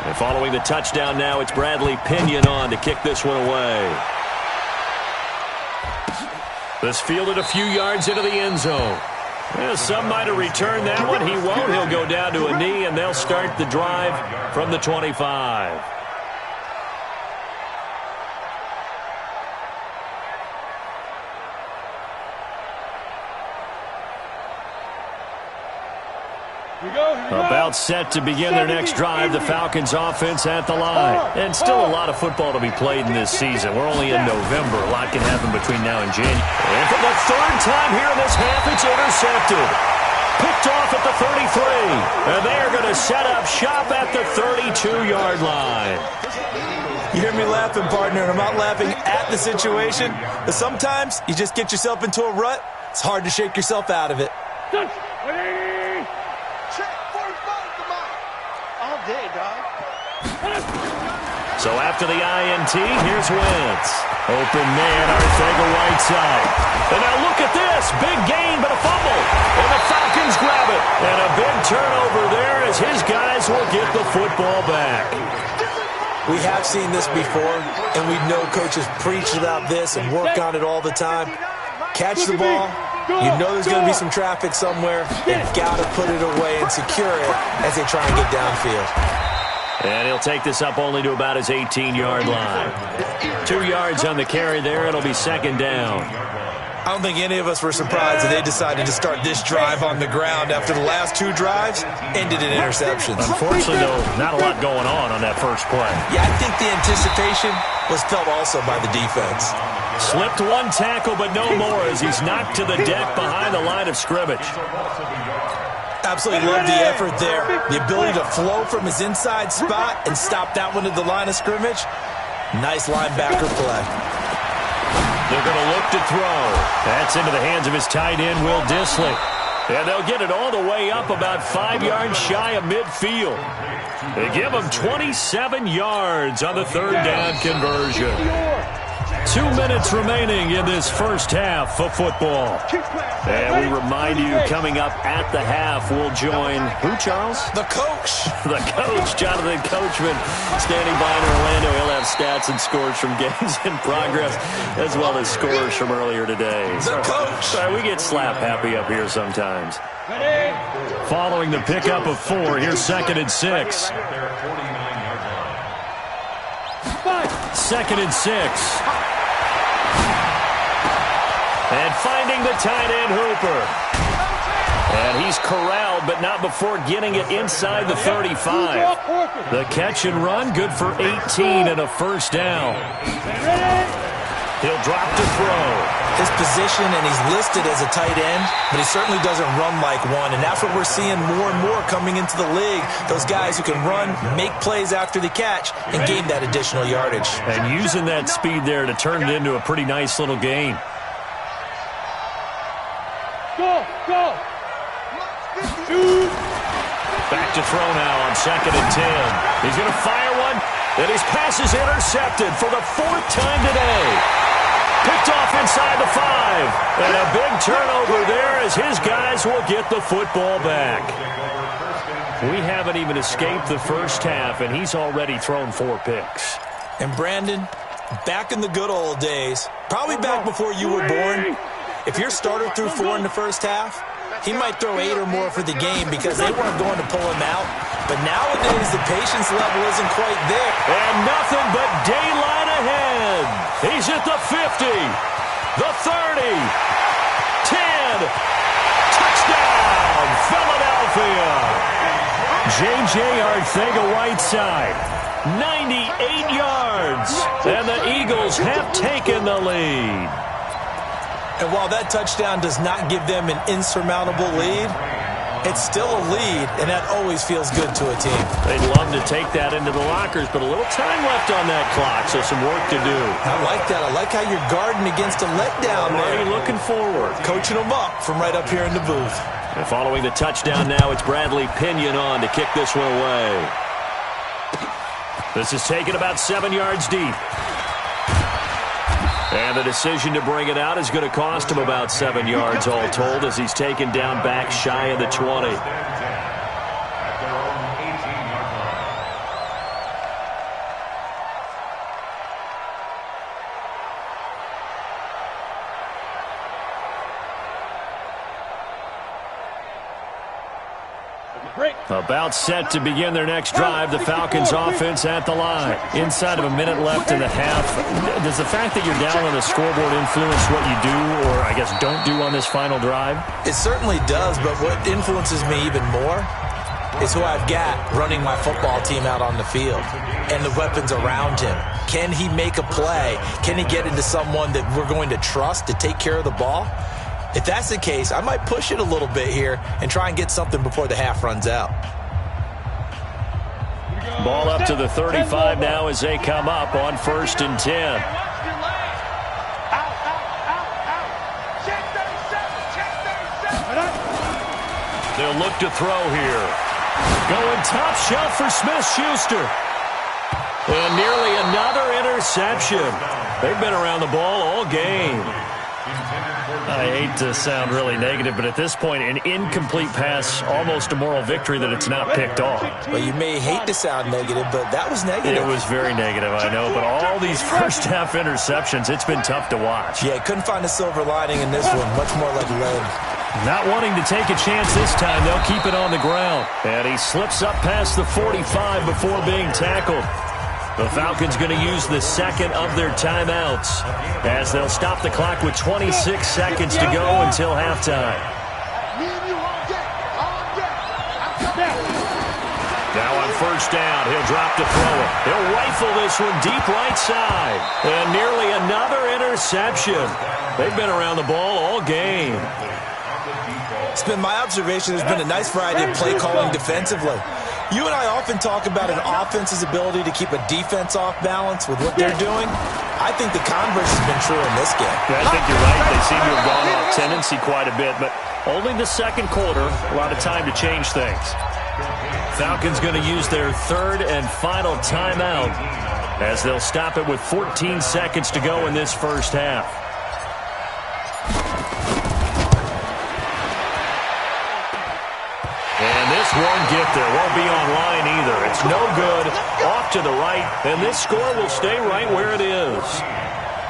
And following the touchdown now, it's Bradley Pinion on to kick this one away. This fielded a few yards into the end zone. Well, some might have returned that one. He won't. He'll go down to a knee, and they'll start the drive from the 25. About set to begin their next drive, the Falcons offense at the line. And still a lot of football to be played in this season. We're only in November. A lot can happen between now and January. And for the third time here in this half, it's intercepted. Picked off at the 33. And they are going to set up shop at the 32-yard line. You hear me laughing, partner, and I'm not laughing at the situation. But sometimes you just get yourself into a rut. It's hard to shake yourself out of it. So after the INT, here's Wentz. Open man, Arcega-Whiteside. And now look at this. Big gain, but a fumble. And the Falcons grab it. And a big turnover there as his guys will get the football back. We have seen this before, and we know coaches preach about this and work on it all the time. Catch the ball. You know there's going to be some traffic somewhere. You've got to put it away and secure it as they try and get downfield. And he'll take this up only to about his 18-yard line. 2 yards on the carry there. It'll be second down. I don't think any of us were surprised that they decided to start this drive on the ground after the last 2 drives ended in interceptions. Unfortunately, though, not a lot going on that first play. Yeah, I think the anticipation was felt also by the defense. Slipped one tackle, but no more as he's knocked to the deck behind the line of scrimmage. Absolutely love the effort there. The ability to flow from his inside spot and stop that one at the line of scrimmage. Nice linebacker play. They're going to look to throw. That's into the hands of his tight end, Will Dissly. And they'll get it all the way up about 5 yards shy of midfield. They give him 27 yards on the third down conversion. 2 minutes remaining in this first half of football. And we remind you, coming up at the half, we'll join who, Charles? The coach. The coach, Jonathan Coachman, standing by in Orlando. He'll have stats and scores from games in progress, as well as scores from earlier today. The coach. Sorry, we get slap happy up here sometimes. Following the pickup of 4, here's 2nd and 6. 2nd and 6. And finding the tight end, Hooper. And he's corralled, but not before getting it inside the 35. The catch and run, good for 18 and a first down. He'll drop to throw. His position, and he's listed as a tight end, but he certainly doesn't run like one, and that's what we're seeing more and more coming into the league. Those guys who can run, make plays after the catch, and gain that additional yardage. And using that speed there to turn it into a pretty nice little gain. Go! Back to throw now on 2nd and 10. He's going to fire one, and his pass is intercepted for the 4th time today. Picked off inside the 5. And a big turnover there as his guys will get the football back. We haven't even escaped the first half, and he's already thrown 4 picks. And Brandon, back in the good old days, probably back before you were born, if your starter threw 4 in the first half, he might throw 8 or more for the game because they weren't going to pull him out. But nowadays, the patience level isn't quite there. And nothing but daylight ahead. He's at the 50, the 30, 10. Touchdown, Philadelphia. J.J. Arcega-Whiteside, 98 yards. And the Eagles have taken the lead. And while that touchdown does not give them an insurmountable lead, it's still a lead, and that always feels good to a team. They'd love to take that into the lockers, but a little time left on that clock, so some work to do. I like that. I like how you're guarding against a letdown there. Already looking forward. Coaching them up from right up here in the booth. And following the touchdown now, it's Bradley Pinion on to kick this one away. This is taken about 7 yards deep. And the decision to bring it out is going to cost him about 7 yards all told as he's taken down back shy of the 20. About set to begin their next drive, the Falcons offense at the line. Inside of a minute left in the half. Does the fact that you're down on the scoreboard influence what you do, or I guess don't do on this final drive? It certainly does, but what influences me even more is who I've got running my football team out on the field and the weapons around him. Can he make a play? Can he get into someone that we're going to trust to take care of the ball? If that's the case, I might push it a little bit here and try and get something before the half runs out. Ball up to the 35 now as they come up on 1st and 10. They'll look to throw here. Going top shelf for Smith-Schuster. And nearly another interception. They've been around the ball all game. I hate to sound really negative, but at this point, an incomplete pass, almost a moral victory that it's not picked off. Well, you may hate to sound negative, but that was negative. It was very negative, I know, but all these first-half interceptions, it's been tough to watch. Yeah, couldn't find a silver lining in this one, much more like lead. Not wanting to take a chance this time, they'll keep it on the ground. And he slips up past the 45 before being tackled. The Falcons going to use the second of their timeouts as they'll stop the clock with 26 seconds to go until halftime. Now on 1st down, he'll drop to throw it. He'll rifle this one deep right side. And nearly another interception. They've been around the ball all game. It's been my observation there's been a nice variety of play calling defensively. You and I often talk about an offense's ability to keep a defense off balance with what they're doing. I think the converse has been true in this game. Yeah, I think you're right. They seem to have gone off tendency quite a bit, but only the second quarter, a lot of time to change things. Falcons going to use their 3rd and final timeout as they'll stop it with 14 seconds to go in this first half. This won't get there. Won't be online either. It's no good. Off to the right. And this score will stay right where it is.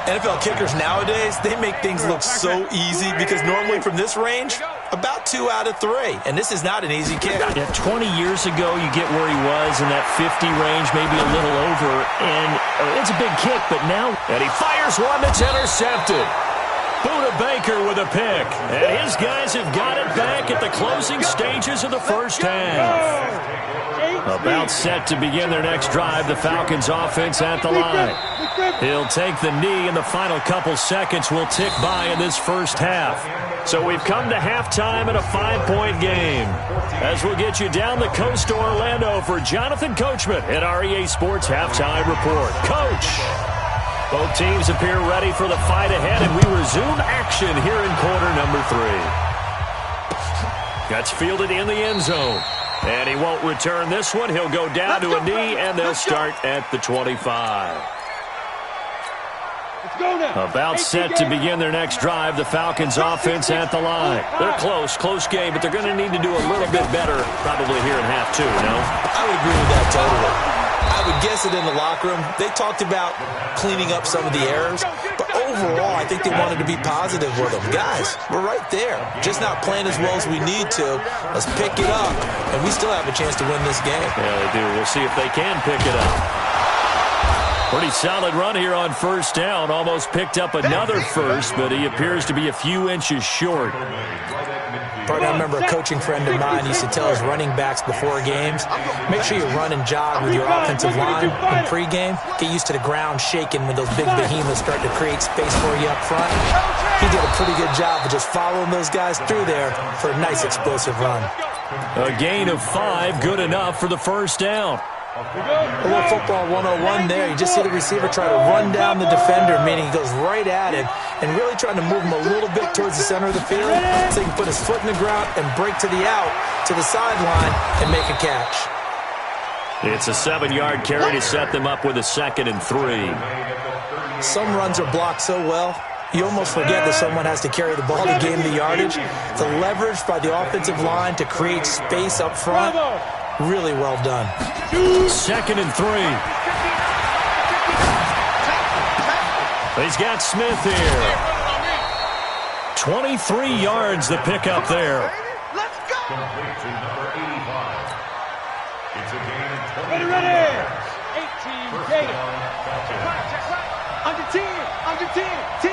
NFL kickers nowadays, they make things look so easy because normally from this range, about 2 out of 3. And this is not an easy kick. Yeah, 20 years ago, you get where he was in that 50 range, maybe a little over. And it's a big kick, but now... And he fires one that's intercepted. Buda Baker with a pick. And his guys have got it back at the closing stages of the first half. About set to begin their next drive, the Falcons offense at the line. He'll take the knee, and the final couple seconds will tick by in this first half. So we've come to halftime in a 5-point game. As we'll get you down the coast to Orlando for Jonathan Coachman at REA Sports Halftime Report. Coach! Both teams appear ready for the fight ahead, and we resume action here in quarter number 3. That's fielded in the end zone. And he won't return this one. He'll go down to a knee, and they'll start at the 25. About set to begin their next drive, the Falcons offense at the line. They're close game, but they're going to need to do a little bit better probably here in half 2, no? I would agree with that totally. I would guess it in the locker room. They talked about cleaning up some of the errors, but overall, I think they wanted to be positive with them. Guys, we're right there. Just not playing as well as we need to. Let's pick it up, and we still have a chance to win this game. Yeah, they do. We'll see if they can pick it up. Pretty solid run here on 1st down. Almost picked up another first, but he appears to be a few inches short. Partner, I remember a coaching friend of mine used to tell his running backs before games, make sure you run and jog with your offensive line in pregame. Get used to the ground shaking when those big behemoths start to create space for you up front. He did a pretty good job of just following those guys through there for a nice explosive run. A gain of 5, good enough for the first down. A little football 101 there. You just see the receiver try to run down the defender, meaning he goes right at him and really trying to move him a little bit towards the center of the field so he can put his foot in the ground and break to the out, to the sideline, and make a catch. It's a 7-yard carry to set them up with a 2nd and 3. Some runs are blocked so well, you almost forget that someone has to carry the ball to gain the yardage. The leverage by the offensive line to create space up front, really well done. 2nd and 3. He's got Smith here. 23 yards the pickup there. Ready, ready. 18, take it. Under 10, under 10, 10.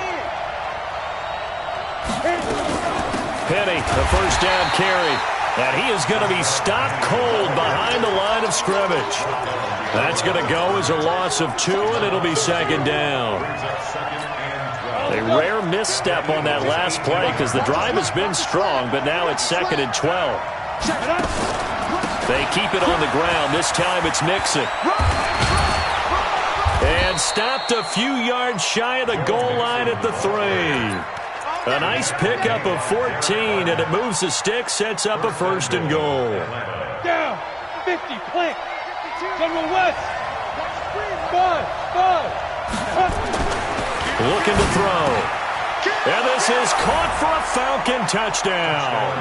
Penny, the first down carry. And he is going to be stopped cold behind the line of scrimmage. That's going to go as a loss of 2, and it'll be second down. A rare misstep on that last play because the drive has been strong, but now it's 2nd and 12. They keep it on the ground. This time it's Mixon. And stopped a few yards shy of the goal line at the 3. A nice pickup of 14, and it moves the stick, sets up a 1st and goal. Down, 50, plant. General West. 5. Looking to throw. And this is caught for a Falcon touchdown.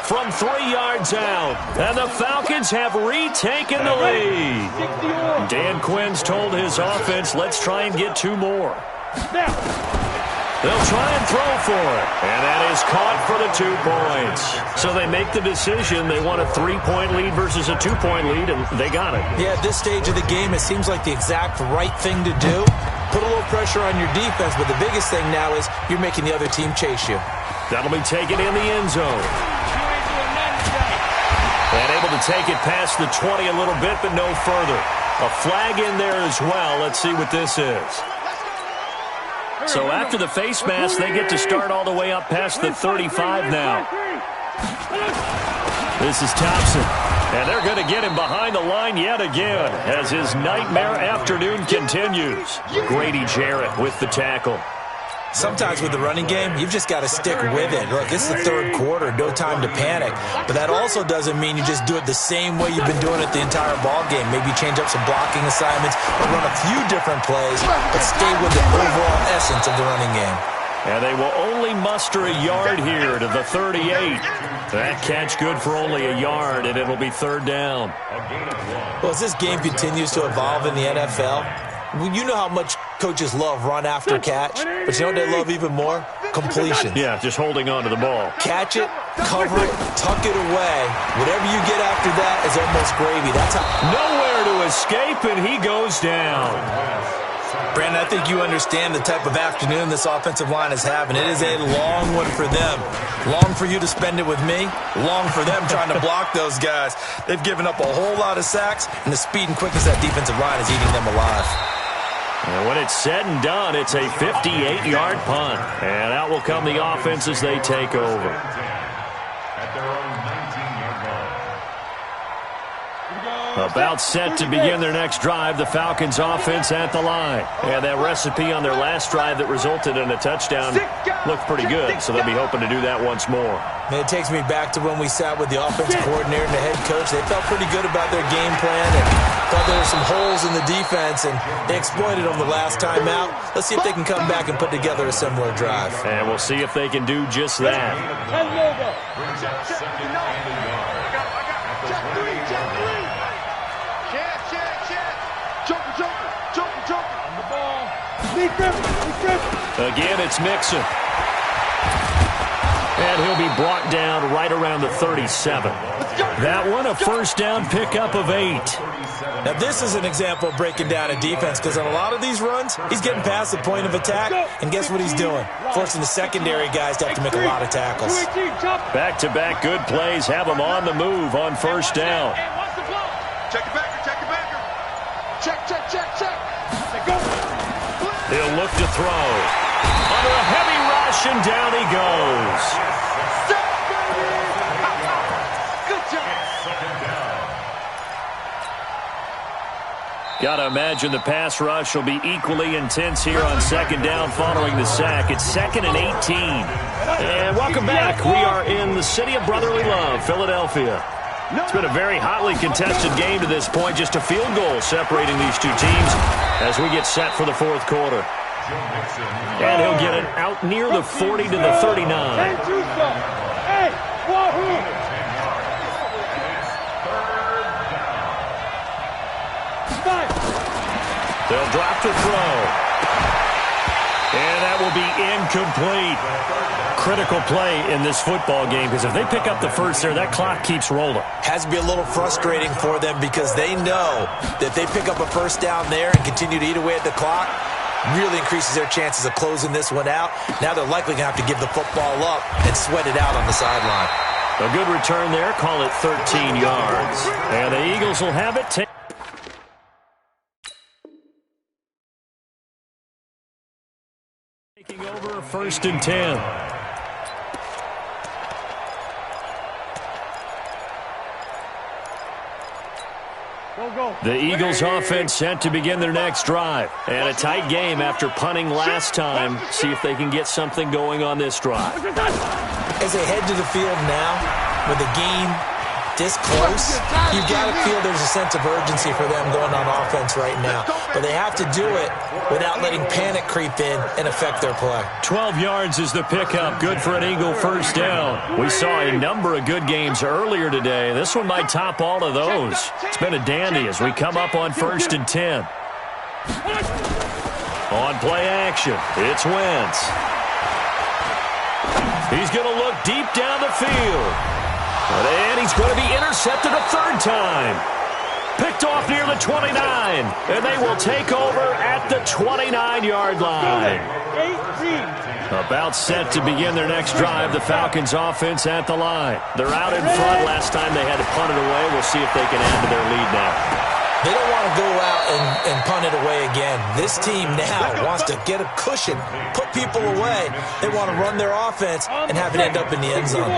From 3 yards out, and the Falcons have retaken the lead. Dan Quinn's told his offense, let's try and get 2 more. They'll try and throw for it, and that is caught for the 2 points. So they make the decision. They want a 3-point lead versus a 2-point lead, and they got it. Yeah, at this stage of the game, it seems like the exact right thing to do. Put a little pressure on your defense, but the biggest thing now is you're making the other team chase you. That'll be taken in the end zone. And able to take it past the 20 a little bit, but no further. A flag in there as well. Let's see what this is. So after the face mask, they get to start all the way up past the 35 now. This is Thompson. And they're going to get him behind the line yet again as his nightmare afternoon continues. Grady Jarrett with the tackle. Sometimes with the running game, you've just got to stick with it. Look, it's the 3rd quarter, no time to panic. But that also doesn't mean you just do it the same way you've been doing it the entire ball game. Maybe change up some blocking assignments or run a few different plays, but stay with the overall essence of the running game. And they will only muster a yard here to the 38. That catch good for only a yard, and it'll be 3rd down. Well, as this game continues to evolve in the NFL, you know how much coaches love run after catch, but you know what they love even more? Completion. Yeah, just holding on to the ball. Catch it, cover it, tuck it away. Whatever you get after that is almost gravy. That's how. Nowhere to escape, and he goes down. Brandon, I think you understand the type of afternoon this offensive line is having. It is a long one for them. Long for you to spend it with me. Long for them trying to block those guys. They've given up a whole lot of sacks, and the speed and quickness of that defensive line is eating them alive. And when it's said and done, it's a 58-yard punt. And out will come the offense as they take over. About set to begin their next drive, the Falcons offense at the line. And that recipe on their last drive that resulted in a touchdown looked pretty good, so they'll be hoping to do that once more. And it takes me back to when we sat with the offensive coordinator and the head coach. They felt pretty good about their game plan and thought there were some holes in the defense, and they exploited them the last time out. Let's see if they can come back and put together a similar drive. And we'll see if they can do just that. Again, it's Mixon. And he'll be brought down right around the 37. That one, a first down pickup of 8. Now, this is an example of breaking down a defense because on a lot of these runs, he's getting past the point of attack, and guess what he's doing? Forcing the secondary guys to have to make a lot of tackles. Back-to-back good plays have them on the move on first down. Check it backer, check it backer. Check. He'll look to throw. Under a heavy rush, and down he goes. Good job. Got to imagine the pass rush will be equally intense here on second down following the sack. It's 2nd and 18. And welcome back. We are in the city of brotherly love, Philadelphia. It's been a very hotly contested game to this point. Just a field goal separating these two teams as we get set for the 4th quarter. And he'll get it out near the 40 to the 39. Hey, wahoo! They'll drop to throw. And that will will be incomplete. Critical play in this football game because if they pick up the first there, that clock keeps rolling. Has to be a little frustrating for them because they know that if they pick up a first down there and continue to eat away at the clock, really increases their chances of closing this one out. Now they're likely going to have to give the football up and sweat it out on the sideline. A good return there. Call it 13 yards. And the Eagles will have it. Taking over 1st and 10. The Eagles offense set to begin their next drive. And a tight game after punting last time. See if they can get something going on this drive. As they head to the field now, with the game this close, you've got to feel there's a sense of urgency for them going on offense right now. But they have to do it without letting panic creep in and affect their play. 12 yards is the pickup. Good for an Eagle first down. We saw a number of good games earlier today. This one might top all of those. It's been a dandy as we come up on 1st and 10. On play action, it's Wentz. He's going to look deep down the field. And he's going to be intercepted a third time. Picked off near the 29. And they will take over at the 29-yard line. About set to begin their next drive. The Falcons offense at the line. They're out in front. Last time they had to punt it away. We'll see if they can add to their lead now. They don't want to go out and punt it away again. This team now wants to get a cushion, put people away. They want to run their offense and have it end up in the end zone.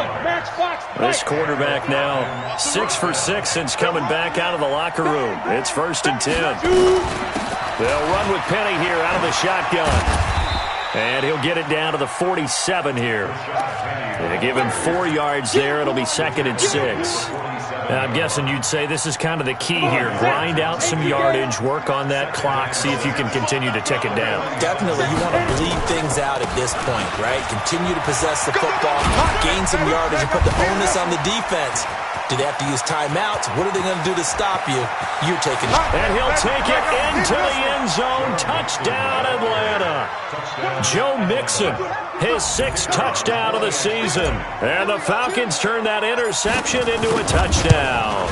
This quarterback now 6 for 6 since coming back out of the locker room. It's 1st and 10. They'll run with Penny here out of the shotgun. And he'll get it down to the 47 here. They give him 4 yards there. It'll be 2nd and 6. I'm guessing you'd say this is kind of the key here. Grind out some yardage, work on that clock, see if you can continue to tick it down. Definitely, you want to bleed things out at this point, right? Continue to possess the football, gain some yardage, and put the onus on the defense. Do they have to use timeouts? What are they going to do to stop you? You're taking it. And he'll take it into the end zone. Touchdown, Atlanta. Joe Mixon, his 6th touchdown of the season. And the Falcons turn that interception into a touchdown.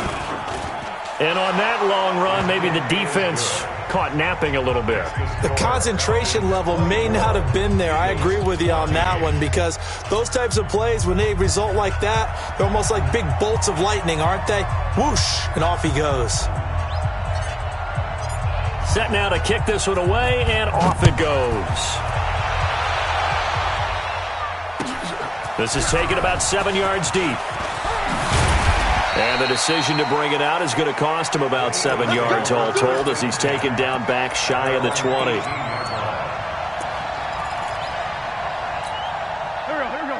And on that long run, maybe the defense caught napping a little bit. The concentration level may not have been there. I agree with you on that one because those types of plays, when they result like that, they're almost like big bolts of lightning, aren't they? Whoosh, and off he goes. Set now to kick this one away, and off it goes. This is taken about 7 yards deep. And the decision to bring it out is going to cost him about 7 yards all told as he's taken down back shy of the 20.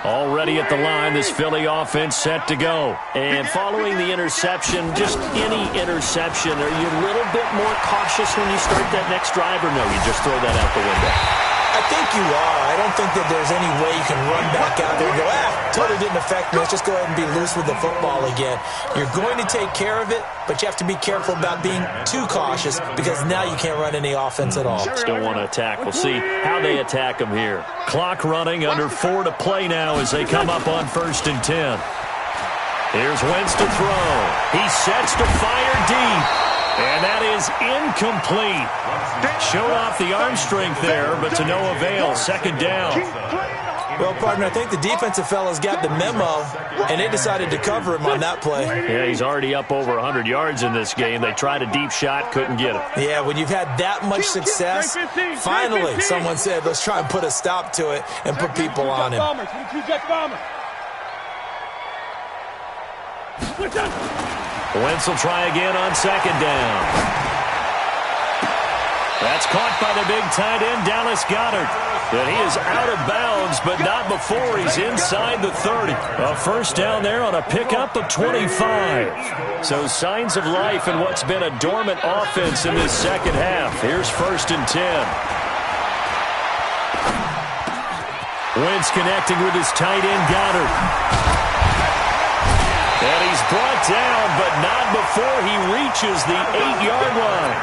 Already at the line, this Philly offense set to go. And following the interception, just any interception, are you a little bit more cautious when you start that next drive, or no, you just throw that out the window? I think you are. I don't think that there's any way you can run back out there and go, totally didn't affect me. Let's just go ahead and be loose with the football again. You're going to take care of it, but you have to be careful about being too cautious because now you can't run any offense at all. Still want to attack. We'll see how they attack them here. Clock running, under 4 to play now as they come up on 1st and 10. Here's Wentz to throw. He sets to fire deep. And that is incomplete. Showed off the arm strength there, but to no avail. 2nd down. Well, partner, I think the defensive fellas got the memo, and they decided to cover him on that play. Yeah, he's already up over 100 yards in this game. They tried a deep shot, couldn't get it. Yeah, when you've had that much success, finally someone said, let's try and put a stop to it and put people on him. Wentz will try again on 2nd down. That's caught by the big tight end, Dallas Goedert. And he is out of bounds, but not before he's inside the 30. A first down there on a pickup of 25. So signs of life in what's been a dormant offense in this second half. Here's 1st and 10. Wentz connecting with his tight end, Goedert. And he's brought down, but not before he reaches the 8-yard line.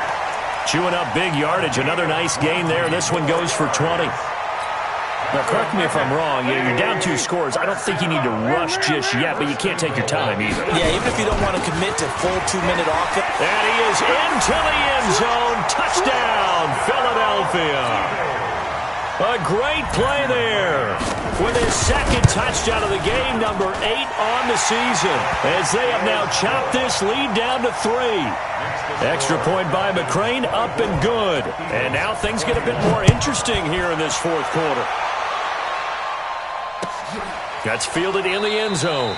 Chewing up big yardage. Another nice gain there. This one goes for 20. Now, correct me if I'm wrong. Yeah, you're down 2 scores. I don't think you need to rush just yet, but you can't take your time either. Yeah, even if you don't want to commit to full 2-minute offense. And he is into the end zone. Touchdown, Philadelphia. A great play there with his second touchdown of the game, number 8 on the season, as they have now chopped this lead down to 3. Extra point by McCrane, up and good. And now things get a bit more interesting here in this fourth quarter. That's fielded in the end zone.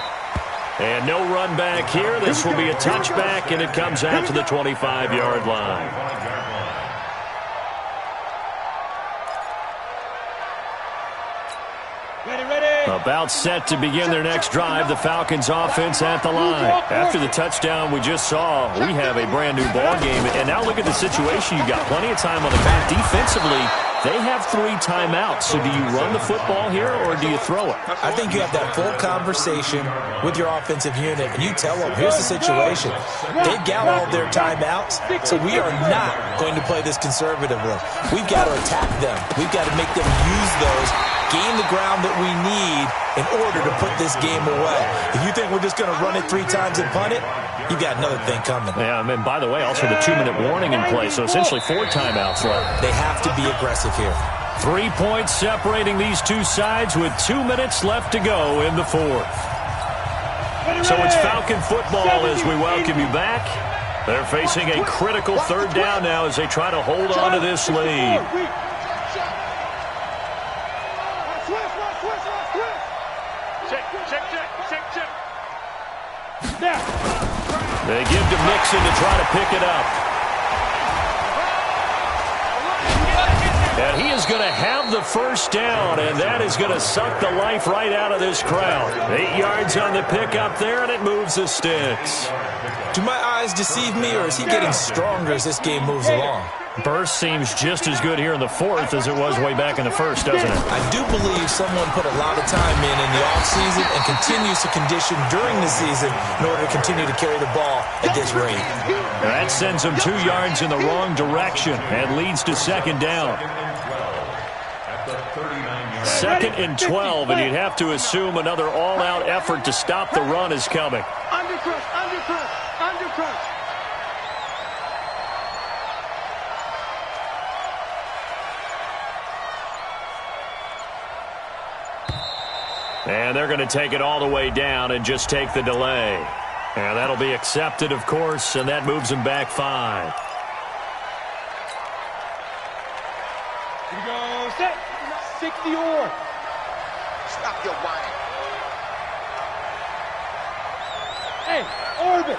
And no run back here. This will be a touchback, and it comes out to the 25-yard line. About set to begin their next drive. The Falcons offense at the line. After the touchdown we just saw, we have a brand new ball game. And now look at the situation. You've got plenty of time on the clock. Defensively, they have 3 timeouts. So do you run the football here or do you throw it? I think you have that full conversation with your offensive unit, and you tell them, here's the situation. They've got all of their timeouts, so we are not going to play this conservatively. We've got to attack them. We've got to make them use those, gain the ground that we need in order to put this game away. If you think we're just going to run it 3 times and punt it, you got another thing coming. Yeah, and by the way, also the 2-minute warning in play, so essentially 4 timeouts left. They have to be aggressive here. 3 points separating these two sides with 2 minutes left to go in the fourth. So it's Falcon football as we welcome you back. They're facing a critical 3rd down now as they try to hold on to this lead. They give to Mixon to try to pick it up. And he is going to have the first down, and that is going to suck the life right out of this crowd. 8 yards on the pickup there, and it moves the sticks. Do my eyes deceive me, or is he getting stronger as this game moves along? Burst seems just as good here in the fourth as it was way back in the first, doesn't it? I do believe someone put a lot of time in the offseason and continues to condition during the season in order to continue to carry the ball at this rate. That sends him 2 yards in the wrong direction and leads to 2nd down. 2nd and 12, and you'd have to assume another all-out effort to stop the run is coming. Undercrush, undercrush, undercrush. And they're going to take it all the way down and just take the delay. And that'll be accepted, of course, and that moves them back 5. Here we go, set. 60 or. Stop your whining. Hey, orbit.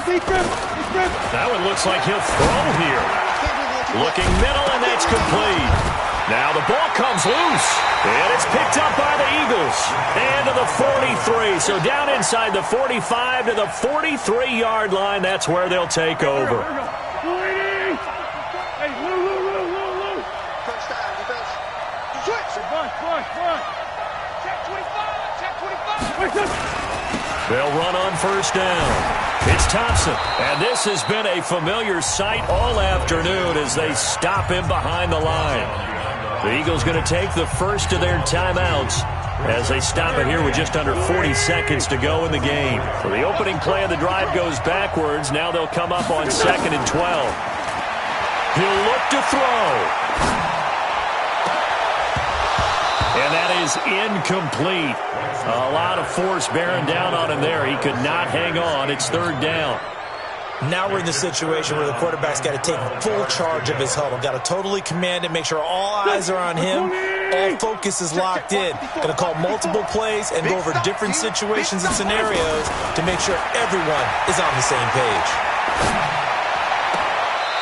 Deep grip, deep grip. That one looks like he'll throw here. Looking middle, and that's complete. Now the ball comes loose, and it's picked up by the Eagles. And to the 43, so down inside the 45 to the 43-yard line. That's where they'll take over. Hey, Lou. First down, defense. Switch. Run. Check 25, check 25. They'll run on first down. It's Thompson, and this has been a familiar sight all afternoon as they stop him behind the line. The Eagles going to take the first of their timeouts as they stop it here with just under 40 seconds to go in the game. So the opening play of the drive goes backwards. Now they'll come up on 2nd and 12. He'll look to throw. And that is incomplete. A lot of force bearing down on him there. He could not hang on. It's 3rd down. Now we're in the situation where the quarterback's got to take full charge of his huddle. Got to totally command it, make sure all eyes are on him. All focus is locked in. Going to call multiple plays and go over different situations and scenarios to make sure everyone is on the same page.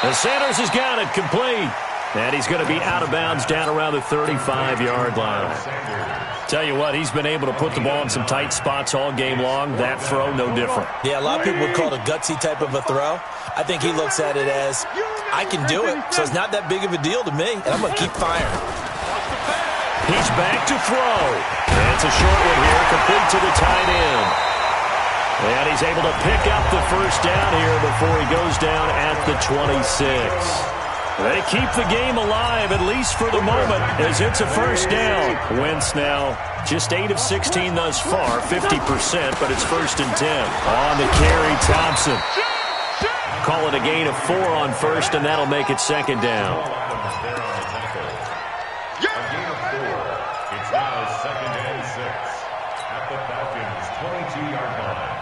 The Sanders has got it complete. And he's going to be out of bounds down around the 35-yard line. Tell you what, he's been able to put the ball in some tight spots all game long. That throw, no different. Yeah, a lot of people would call it a gutsy type of a throw. I think he looks at it as, I can do it, so it's not that big of a deal to me, and I'm going to keep firing. He's back to throw. And it's a short one here, complete to the tight end. And he's able to pick up the first down here before he goes down at the 26. They keep the game alive, at least for the moment, as it's a first down. Wentz now just 8 of 16 thus far, 50%, but it's 1st and 10. On the carry, Thompson. Call it a gain of 4 on first, and that'll make it 2nd down. It's now 2nd and 6 at the Falcons' 22-yard line.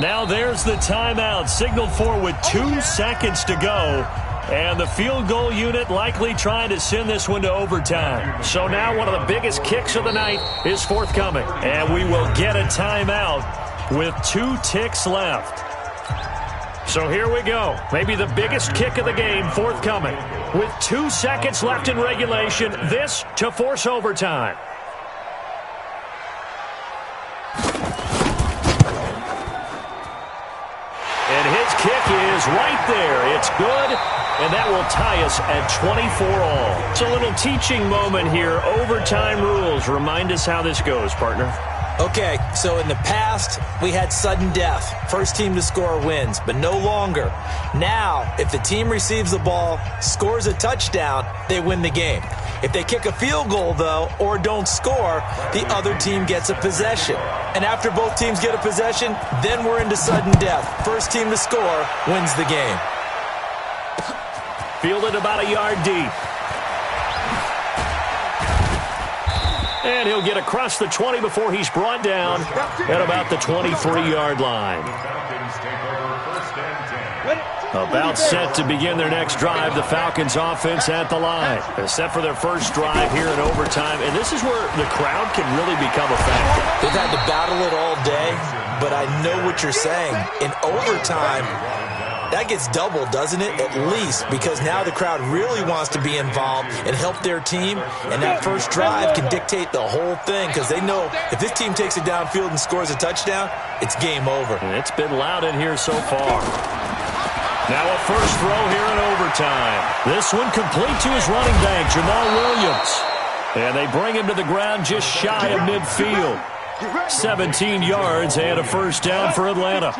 Now there's the timeout, signaled for with 2 seconds to go. And the field goal unit likely trying to send this one to overtime. So now one of the biggest kicks of the night is forthcoming. And we will get a timeout with 2 ticks left. So here we go. Maybe the biggest kick of the game forthcoming. With 2 seconds left in regulation, this to force overtime. And his kick is right there. It's good, and that will tie us at 24 all. It's a little teaching moment here. Overtime rules. Remind us how this goes, partner. Okay, so in the past, we had sudden death. First team to score wins, but no longer. Now, if the team receives the ball, scores a touchdown, they win the game. If they kick a field goal, though, or don't score, the other team gets a possession. And after both teams get a possession, then we're into sudden death. First team to score wins the game. Fielded about a yard deep. And he'll get across the 20 before he's brought down at about the 23-yard line. About set to begin their next drive, the Falcons offense at the line. They're set for their first drive here in overtime, and this is where the crowd can really become a factor. They've had to battle it all day, but I know what you're saying. In overtime, that gets doubled, doesn't it? At least, because now the crowd really wants to be involved and help their team, and that first drive can dictate the whole thing because they know if this team takes it downfield and scores a touchdown, it's game over. And it's been loud in here so far. Now a first throw here in overtime. This one complete to his running back, Jamal Williams. And they bring him to the ground just shy of midfield. 17 yards and a first down for Atlanta.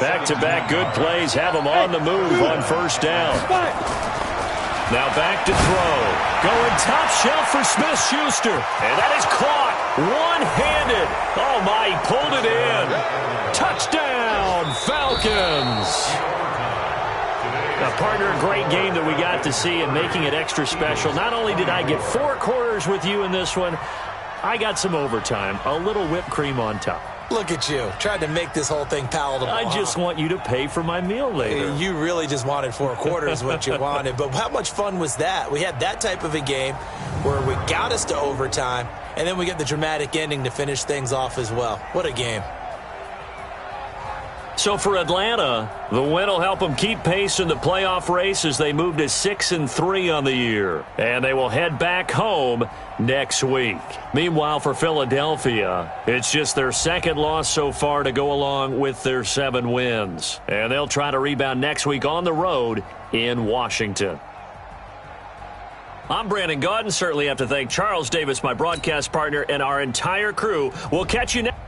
Back-to-back good plays have them on the move on first down. Now back to throw. Going top shelf for Smith-Schuster. And that is caught one-handed. Oh, my, he pulled it in. Touchdown, Falcons. Now, partner, a great game that we got to see and making it extra special. Not only did I get 4 quarters with you in this one, I got some overtime, a little whipped cream on top. Look at you, trying to make this whole thing palatable. I just want you to pay for my meal later. You really just wanted 4 quarters what you wanted, but how much fun was that? We had that type of a game where we got us to overtime, and then we get the dramatic ending to finish things off as well. What a game. So for Atlanta, the win will help them keep pace in the playoff race as they move to 6-3 on the year. And they will head back home next week. Meanwhile, for Philadelphia, it's just their 2nd loss so far to go along with their 7 wins. And they'll try to rebound next week on the road in Washington. I'm Brandon Gaudin. Certainly have to thank Charles Davis, my broadcast partner, and our entire crew. We'll catch you next.